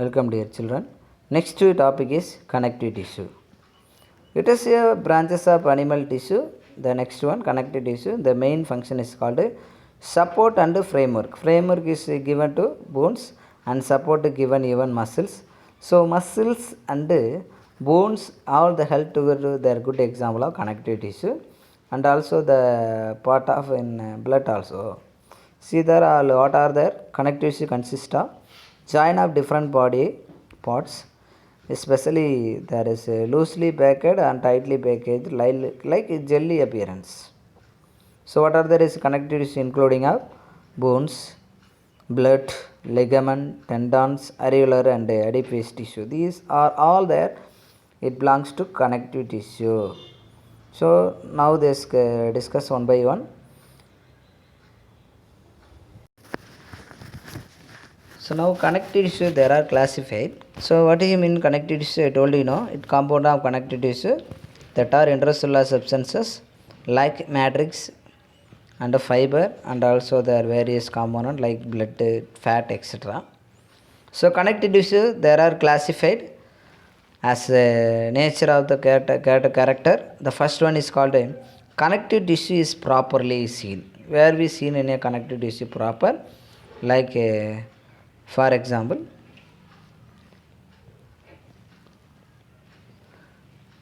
Welcome dear children. Next topic is connective tissue. It is a branches of animal tissue. The next one, connective tissue. The main function is called support and framework. Framework is given to bones and support given even muscles. So muscles and bones all the help together. They are good example of connective tissue, and also the part of in blood also. See there all what are there? Connective tissue consist of join of different body parts, especially there is a loosely packed and tightly packaged like a jelly appearance. So what are there is connective tissue including of bones, blood, ligament, tendons, areolar and adipose tissue. These are all there. It belongs to connective tissue. So now this discuss one by one. So now connective tissue there are classified. So what do you mean connective tissue? I told you know it compound of connective tissue that are intracellular substances like matrix and fiber, and also there are various components like blood, fat, etc. So connective tissue there are classified as nature of the character. The first one is called connective tissue is properly seen. Where we seen in a connective tissue proper, like for example,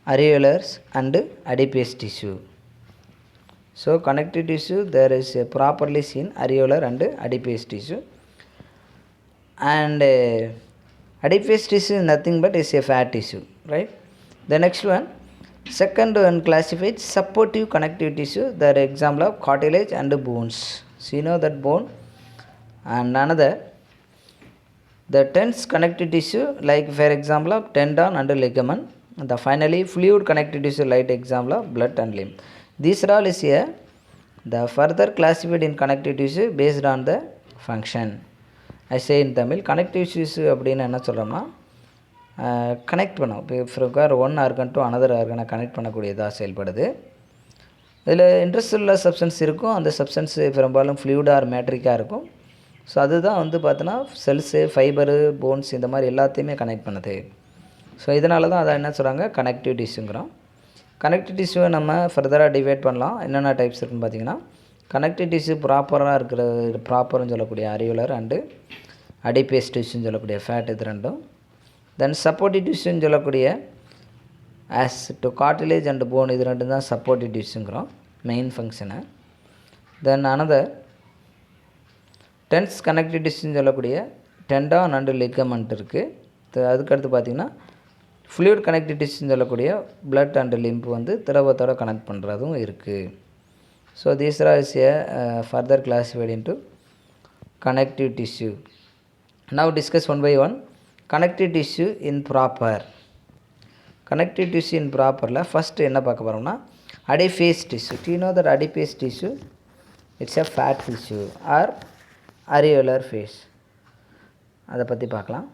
areolars and adipose tissue. So connective tissue there is a properly seen areolar and adipose tissue, and adipose tissue is nothing but is a fat tissue, right? The next one, second one classified supportive connective tissue. The example of cartilage and bones. So you know that bone, and another the tense connective tissue like for example of tendon and ligament. And the finally fluid connective tissue like example of blood and limb. These are all is here the further classified in connective tissue based on the function. I say in Tamil connective tissue அப்படின்னு என்ன சொல்கிறோம்னா connect பண்ணும். இப்போ one organ to another ஆர்கனை connect பண்ணக்கூடியதாக செயல்படுது. இதில் இன்ட்ரெஸ்டெல்லாம் substance இருக்கும். அந்த சப்ஸ்டன்ஸ் பெரும்பாலும் ஃப்ளூயிடாக ஆர் மேட்ரிக்காக இருக்கும். ஸோ அதுதான் வந்து பார்த்தோன்னா செல்ஸு, ஃபைபரு, போன்ஸ் இந்த மாதிரி எல்லாத்தையுமே கனெக்ட் பண்ணுது. ஸோ இதனால தான் அதை என்ன சொல்கிறாங்க கனெக்டிவ் டிஷ்யூங்கிறோம். கனெக்டிவ் டிஷ்யூவை நம்ம ஃபர்தராக டிவைட் பண்ணலாம். என்னென்ன டைப்ஸ் இருக்குன்னு பார்த்தீங்கன்னா கனெக்டிவ் டிஷ்யூ ப்ராப்பராக இருக்கிற ப்ராப்பர்னு சொல்லக்கூடிய அரியுலர் அண்டு அடிபேஸ் டிஷ்யூன்னு சொல்லக்கூடிய ஃபேட் இது ரெண்டும். தென் சப்போர்ட்டிவ் டிஷ்யூன்னு சொல்லக்கூடிய as to cartilage and phone இது ரெண்டும் தான் சப்போர்ட்டிவ் டிஷ்யூங்கிறோம் மெயின் ஃபங்க்ஷனை. தென் அனதர் டென்ஸ் கனெக்டிவ் டிஷ்யூன்னு சொல்லக்கூடிய டெண்டான் அண்டு லிகமெண்ட் இருக்குது. அதுக்கடுத்து பார்த்திங்கன்னா ஃப்ளூயிட் கனெக்டிவ் டிஷ்யூன்னு சொல்லக்கூடிய பிளட் அண்டு லிம்ப் வந்து திரவத்தோடு கனெக்ட் பண்ணுறதும் இருக்குது. So these are is a further classified into connective tissue. Now discuss one by one. Connective tissue in proper. Connective tissue in ப்ராப்பரில் first என்ன பார்க்க போகிறோம்னா adipose tissue. Do you know that adipose tissue it's a fat tissue or areolar phase. அதை பற்றி பார்க்கலாம்.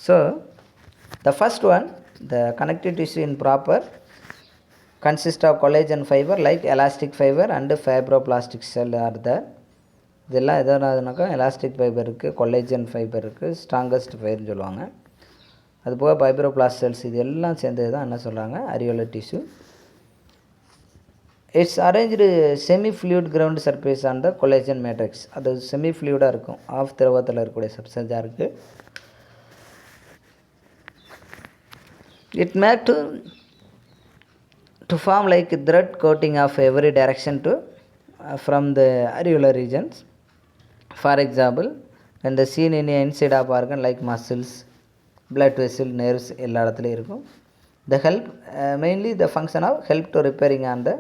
So the first one, the connective tissue in proper consists of collagen fiber like elastic fiber and fibroplastic cell are there. இதெல்லாம் எதனாக்கா elastic fibre இருக்குது, collagen fibre இருக்குது, strongest ஃபைபர்னு சொல்லுவாங்க. அதுபோக fibroblast cells இது எல்லாம் சேர்ந்தது தான் என்ன சொல்கிறாங்க areolar tissue. It's arrange semi fluid ground surface on the collagen matrix. அது செமி ஃப்ளூயிடாக இருக்கும், ஆஃப் திரவத்தில் இருக்கக்கூடிய சப்ஸ்டன்ஸாக இருக்குது. It made to form like thread coating of every direction to from the areolar regions. For example, when the seen in the inside of organ like muscles, blood vessel, nerves எல்லா இடத்துலையும் இருக்கும். The help mainly the function of help to repairing on the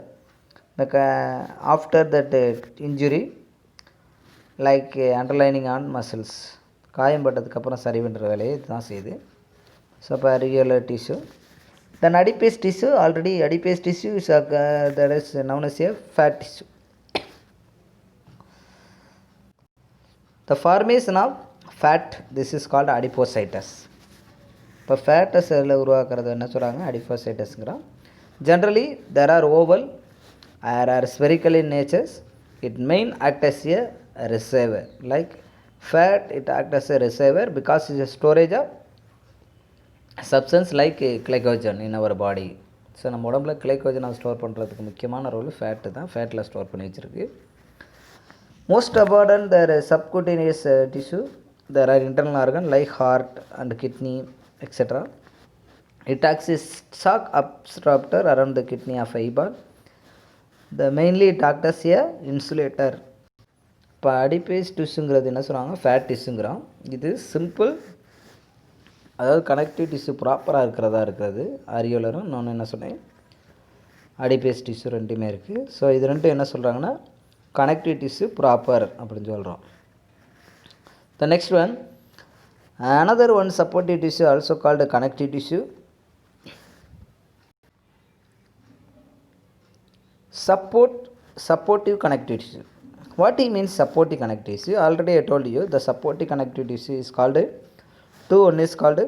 after that injury like underlining on muscles. காயம் பட்டதுக்கப்புறம் சரி பண்ணுற வேலையை இதுதான் செய்யுது. So areolar tissue. Then adipose tissue, already adipose tissue is that is known as a fat tissue. The formation of fat, this is called adipocytes. இப்போ ஃபேட்டஸ் அதில் உருவாக்குறது என்ன சொல்கிறாங்க அடிபோசைட்டஸ்ங்கிறோம். Generally there are oval are spherical in nature. It may act as a reservoir. Like fat, it acts as a reservoir because it's a storage of substance like glycogen in our body. So நம்ம உடம்புல கிளைக்கோஜனை store பண்ணுறதுக்கு முக்கியமான role fat தான். ஃபேட்டில் store பண்ணி வச்சுருக்கு. Most abundant there is subcutaneous tissue. There are internal organs like heart and kidney, etc. It acts as shock absorber around the kidney of eyeball. The mainly it acts as a insulator. இப்போ அடிபேஸ் டிஷ்யூங்கிறது என்ன சொல்கிறாங்க, fat டிஷ்யூங்கிறோம். இது simple, அதாவது connective tissue ப்ராப்பராக இருக்கிறது அரியோலரும் இன்னொன்று என்ன சொன்னேன் அடிபேஸ் டிஷ்யூ ரெண்டுமே இருக்குது. ஸோ இது ரெண்டும் என்ன சொல்கிறாங்கன்னா connective tissue proper அப்படின்னு சொல்கிறோம். The next one, another one supportive tissue also called connective tissue. Supportive connective tissue. What it means supportive connective tissue? Already I told you the supportive connective tissue is called two. One is called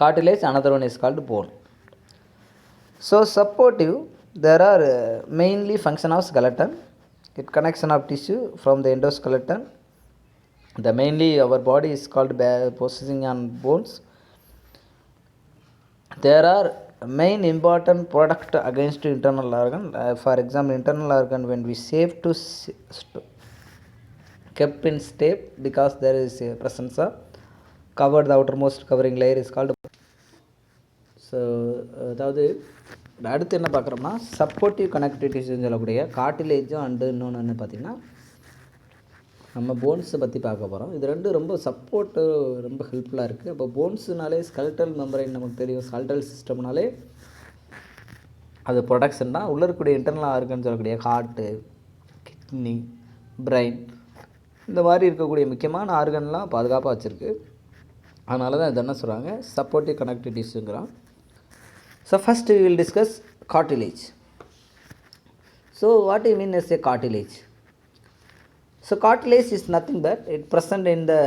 cartilage, another one is called bone. So supportive, there are mainly function of skeleton. It connection of tissue from the endoskeleton. The mainly our body is called possessing on bones. There are main important product against internal organ. For example, internal organ when we save to kept in state because there is a presence of covered, the outermost covering layer is called. So அதாவது அடுத்து என்ன பார்க்குறோம்னா supportive connective டிஷ்யூன்னு சொல்லக்கூடிய கார்டிலேஜும் and இன்னொன்று பார்த்திங்கன்னா நம்ம போன்ஸை பற்றி பார்க்க போகிறோம். இது ரெண்டும் ரொம்ப சப்போர்ட்டு ரொம்ப ஹெல்ப்ஃபுல்லாக இருக்குது. அப்போ போன்ஸுனாலே ஸ்கெல்டல் மெம்பரைன் நமக்கு தெரியும். ஸ்கெல்டல் சிஸ்டம்னாலே அது ப்ரொடக்ஷன் தான். உள்ளே இருக்கக்கூடிய இன்டர்னல் ஆர்கன் சொல்லக்கூடிய ஹார்ட்டு, கிட்னி, பிரெயின் இந்த மாதிரி இருக்கக்கூடிய முக்கியமான ஆர்கன்லாம் பாதுகாப்பாக வச்சுருக்கு. அதனால தான் இது என்ன சொல்கிறாங்க சப்போர்ட்டிவ் கனெக்டிவ் டிஷ்யூங்கிறோம். So first we will discuss cartilage. So what do you mean as a cartilage? So cartilage is nothing but it present in the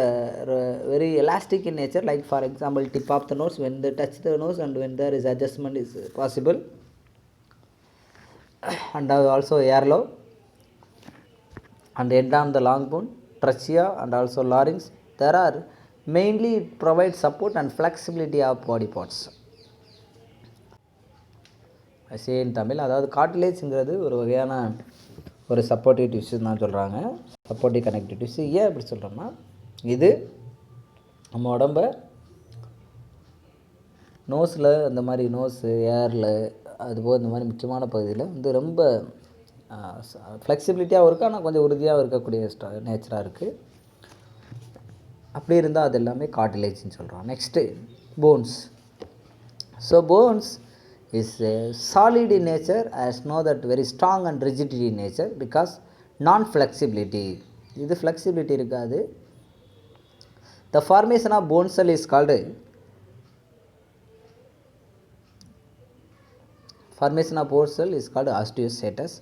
very elastic in nature. Like for example tip of the nose, when they touch the nose and when there is adjustment is possible. And also earlobe and end on the long bone, trachea and also larynx. There are mainly it provides support and flexibility of body parts. சேன் தமிழ், அதாவது கார்டிலேஜ்ங்கிறது ஒரு வகையான ஒரு supportive tissue தான் சொல்கிறாங்க. Supportive connective tissue ஏன் அப்படி சொல்கிறோம்னா இது நம்ம உடம்ப நோஸில் இந்த மாதிரி நோஸு ஏரில் அதுபோல் இந்த மாதிரி முக்கியமான பகுதியில் வந்து ரொம்ப ஃப்ளெக்சிபிலிட்டியாகவும் இருக்குது, ஆனால் கொஞ்சம் உறுதியாக இருக்கக்கூடிய நேச்சராக இருக்குது. அப்படி இருந்தால் அது எல்லாமே கார்டிலேஜ்னு சொல்கிறோம். Next bones. So bones is solid in nature, as know that very strong and rigidity in nature because non flexibility. இது flexibility இருக்காது. The formation of bone cell is called osteocytes.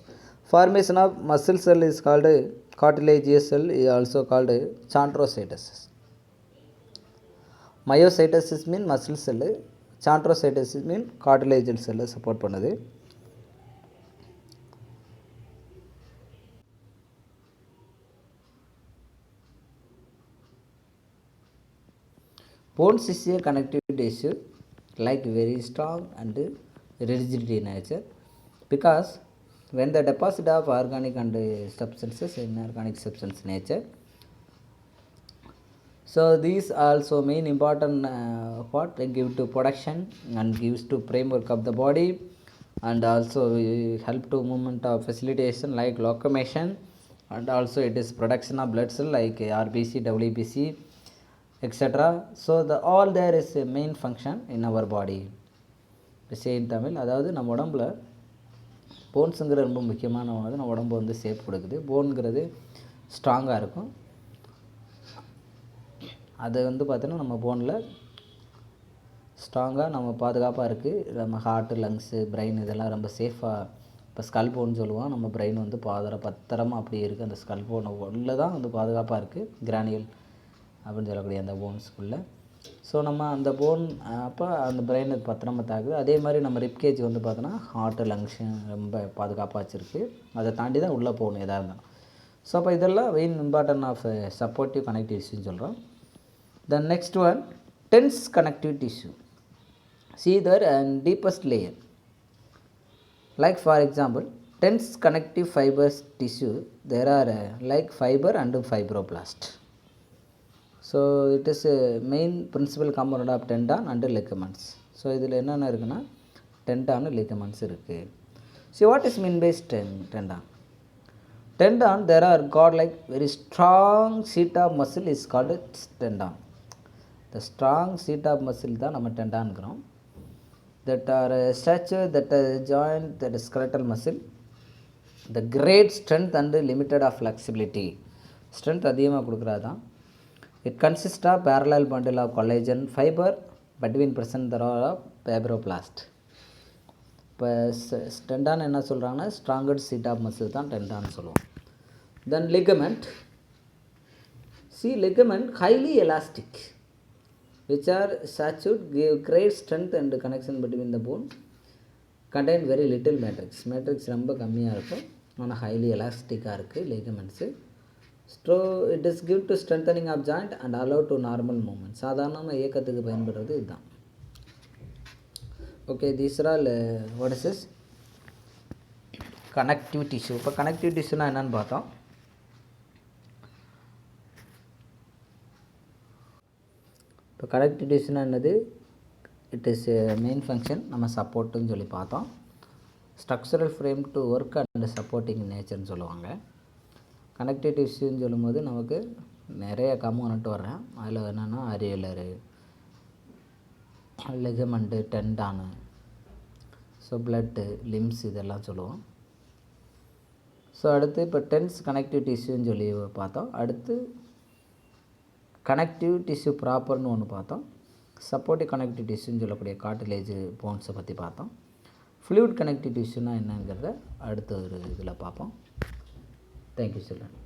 Formation of muscle cell is called cartilaginous cell, is also called chondrocytosis. Myositis mean muscle cell, சாண்ட்ரோசைட்டசிஸ் மீன் கார்டிலேஜல் செல்லை support பண்ணுது. Bones is a connective tissue like very strong and rigidity in nature because when the deposit of organic and substances in organic substance nature. So these also main important what they give to production and gives to framework of the body and also help to movement of facilitation like locomotion and also it is production of blood cell like RBC, WBC, etc. So the all there is a main function in our body. Same Tamil, அதாவது நம்ம உடம்புல போன்ஸுங்கிற ரொம்ப முக்கியமான ஒன்று. நம்ம உடம்பு வந்து safe கொடுக்குது. போனுங்கிறது ஸ்ட்ராங்காக இருக்கும். அது வந்து பார்த்தோன்னா நம்ம போனில் ஸ்ட்ராங்காக நம்ம பாதுகாப்பாக இருக்குது. நம்ம ஹார்ட்டு, லங்ஸு, பிரெயின் இதெல்லாம் ரொம்ப சேஃபாக. இப்போ ஸ்கல் போன்னு சொல்லுவோம். நம்ம பிரெயின் வந்து பத்திரமா அப்படியே இருக்குது. அந்த ஸ்கல் போன் உள்ள தான் வந்து பாதுகாப்பாக இருக்குது. கிரானியல் அப்படின்னு சொல்லக்கூடிய அந்த போன்ஸ்குள்ளே. ஸோ நம்ம அந்த போன் அப்போ அந்த பிரெயினை பத்திரமா தாக்குது. அதே மாதிரி நம்ம ரிப்கேஜ் வந்து பார்த்தோன்னா ஹார்ட்டு லங்ஸு ரொம்ப பாதுகாப்பாக வச்சுருக்கு. அதை தாண்டி தான் உள்ளே போகணும் எதாக இருந்தாலும். ஸோ அப்போ இதெல்லாம் வெயின் இம்பார்ட்டன்ட் ஆஃப் சப்போர்ட்டிவ் கனெக்டிவ் டிஷ்யூன்னு சொல்கிறோம். The next one, tense connective tissue. See there and deepest layer. Like for example, tense connective fibers tissue, there are like fiber and fibroblast. So it is a main principal component of tendon and ligaments. So இதில் என்னென்ன இருக்குன்னா tendon ligaments இருக்குது. See what is mean by tendon? Tendon, there are got like very strong sheet of muscle is called tendon. The strong sheet of muscle தான் நம்ம டெண்டான்கிறோம். That are structure that joint that is skeletal muscle. The great strength and limited of flexibility. Strength அதிகமாக கொடுக்குறது தான். It consists of parallel bundle of collagen fiber between present there are fibroblast. இப்போ டெண்டான் என்ன சொல்கிறாங்கன்னா stronger seat of muscle தான் டெண்டான்னு சொல்லுவோம். Then ligament. See ligament highly elastic, which are saturated, give great strength and connection between the bone, contain very little matrix. Matrix ரொம்ப கம்மியாக இருக்கும், ஆனால் highly எலாஸ்டிக்காக இருக்குது ligaments. So it is give to strengthening of joint and allow to normal movement. சாதாரணமாக இயக்கத்துக்கு பயன்படுறது இதுதான். Okay, these are all what is this connective tissue. இப்போ connective tissue என்னன்னு பார்த்தோம். இப்போ கனெக்டிவ் டிஷ்யூனா என்னது? It is main function. நம்ம சப்போர்ட்டுன்னு சொல்லி பார்த்தோம். Structural frame to work and supporting நேச்சர்னு சொல்லுவாங்க. கனெக்டிவ் டிஷ்யூன்னு சொல்லும்போது நமக்கு நிறைய கம்போனன்ட் வர்றேன். அதில் என்னென்னா அரியலரு, லிகமெண்ட்டு, டெண்டானு, ஸோ பிளட்டு, லிம்ஸ் இதெல்லாம் சொல்லுவோம். ஸோ அடுத்து இப்போ டென்ஸ் கனெக்டிவ் டிஷ்யூன்னு சொல்லி பார்த்தோம். அடுத்து கனெக்டிவ் டிஷ்யூ ப்ராப்பர்னு ஒன்று பார்த்தோம். சப்போர்ட்டிவ் கனெக்டிவ் டிஷ்யூன்னு சொல்லக்கூடிய கார்டிலேஜ் போன்ஸை பற்றி பார்த்தோம். ஃப்ளூயிட் கனெக்டிவ் டிஷ்யூனா என்னங்கிறத அடுத்த ஒரு இதில் பார்ப்போம். Thank you children.